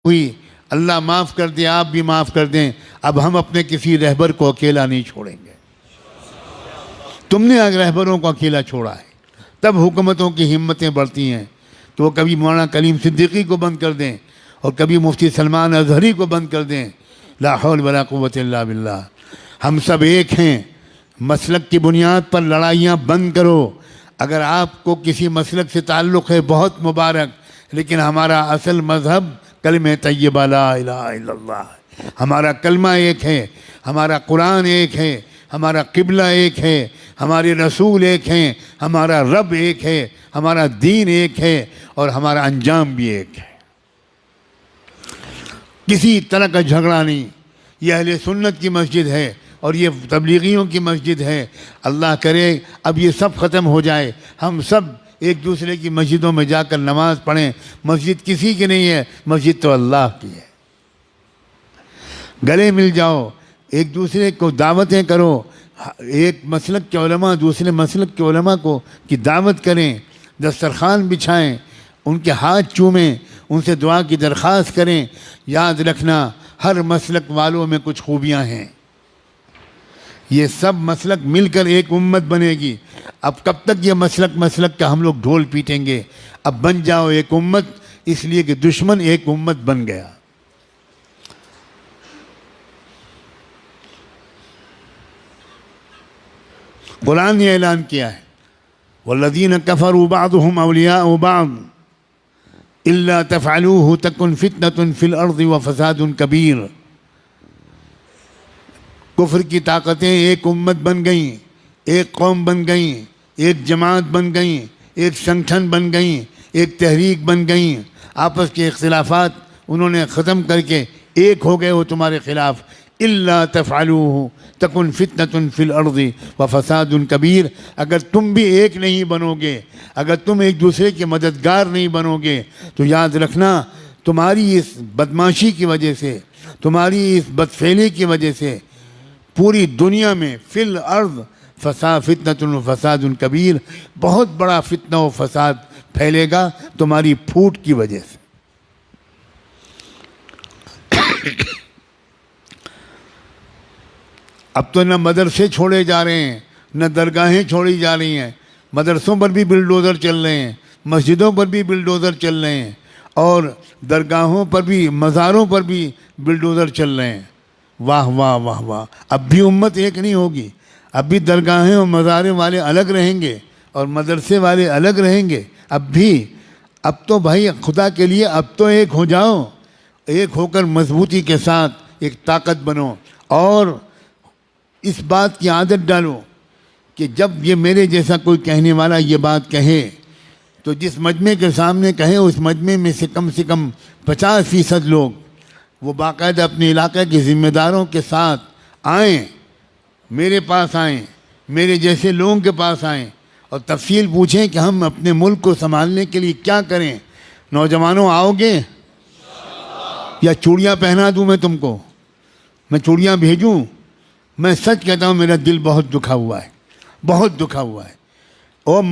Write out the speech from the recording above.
ہوئی، اللہ معاف کر دے، آپ بھی معاف کر دیں، اب ہم اپنے کسی رہبر کو اکیلا نہیں چھوڑیں گے۔ تم نے اگر رہبروں کو اکیلا چھوڑا ہے تب حکومتوں کی ہمتیں بڑھتی ہیں، تو وہ کبھی مولانا کلیم صدیقی کو بند کر دیں اور کبھی مفتی سلمان اظہری کو بند کر دیں۔ لا حول ولا قوت الا باللہ۔ ہم سب ایک ہیں، مسلک کی بنیاد پر لڑائیاں بند کرو۔ اگر آپ کو کسی مسلک سے تعلق ہے بہت مبارک، لیکن ہمارا اصل مذہب کلمہ طیبہ لا الہ الا اللہ ہے۔ ہمارا کلمہ ایک ہے، ہمارا قرآن ایک ہے، ہمارا قبلہ ایک ہے، ہمارے رسول ایک ہیں، ہمارا رب ایک ہے، ہمارا دین ایک ہے، اور ہمارا انجام بھی ایک ہے۔ کسی طرح کا جھگڑا نہیں۔ یہ اہل سنت کی مسجد ہے اور یہ تبلیغیوں کی مسجد ہے۔ اللہ کرے اب یہ سب ختم ہو جائے، ہم سب ایک دوسرے کی مسجدوں میں جا کر نماز پڑھیں۔ مسجد کسی کی نہیں ہے، مسجد تو اللہ کی ہے۔ گلے مل جاؤ، ایک دوسرے کو دعوتیں کرو، ایک مسلک کے علماء دوسرے مسلک کے علماء کو کی دعوت کریں، دسترخوان بچھائیں، ان کے ہاتھ چومیں، ان سے دعا کی درخواست کریں۔ یاد رکھنا ہر مسلک والوں میں کچھ خوبیاں ہیں، یہ سب مسلک مل کر ایک امت بنے گی۔ اب کب تک یہ مسلک کا ہم لوگ ڈھول پیٹیں گے؟ اب بن جاؤ ایک امت، اس لیے کہ دشمن ایک امت بن گیا۔ قرآن نے اعلان کیا ہے والذین کفروا بعضهم اولیاء بعض الا تفعلوه تکن فتنة فی الارض وفساد کبیر۔ کفر کی طاقتیں ایک امت بن گئیں، ایک قوم بن گئیں، ایک جماعت بن گئیں، ایک سنگٹھن بن گئیں، ایک تحریک بن گئیں۔ آپس کے اختلافات انہوں نے ختم کر کے ایک ہو گئے وہ تمہارے خلاف۔ الا تفعلوه تکن فتنة فی الارض وفساد کبیر۔ اگر تم بھی ایک نہیں بنو گے، اگر تم ایک دوسرے کے مددگار نہیں بنو گے، تو یاد رکھنا تمہاری اس بدماشی کی وجہ سے، تمہاری اس بدفعلی کی وجہ سے پوری دنیا میں فی الارض فتنة و فساد کبیر، بہت بڑا فتنہ و فساد پھیلے گا تمہاری پھوٹ کی وجہ سے۔ اب تو نہ مدرسے چھوڑے جا رہے ہیں، نہ درگاہیں چھوڑی جا رہی ہیں، مدرسوں پر بھی بلڈوزر چل رہے ہیں، مسجدوں پر بھی بلڈوزر چل رہے ہیں، اور درگاہوں پر بھی، مزاروں پر بھی بلڈوزر چل رہے ہیں۔ واہ واہ واہ واہ۔ اب بھی امت ایک نہیں ہوگی، اب بھی درگاہیں اور مزاریں والے الگ رہیں گے اور مدرسے والے الگ رہیں گے۔ اب تو بھائی خدا کے لیے اب تو ایک ہو جاؤ، ایک ہو کر مضبوطی کے ساتھ ایک طاقت بنو، اور اس بات کی عادت ڈالو کہ جب یہ میرے جیسا کوئی کہنے والا یہ بات کہے تو جس مجمع کے سامنے کہے اس مجمع میں سے کم 50% لوگ وہ باقاعدہ اپنے علاقے کے ذمہ داروں کے ساتھ آئیں، میرے پاس آئیں، میرے جیسے لوگوں کے پاس آئیں اور تفصیل پوچھیں کہ ہم اپنے ملک کو سنبھالنے کے لیے کیا کریں۔ نوجوانوں آؤ گے یا چوڑیاں پہنا دوں میں تم کو؟ میں چوڑیاں بھیجوں؟ میں سچ کہتا ہوں میرا دل بہت دکھا ہوا ہے، بہت دکھا ہوا ہے۔ اور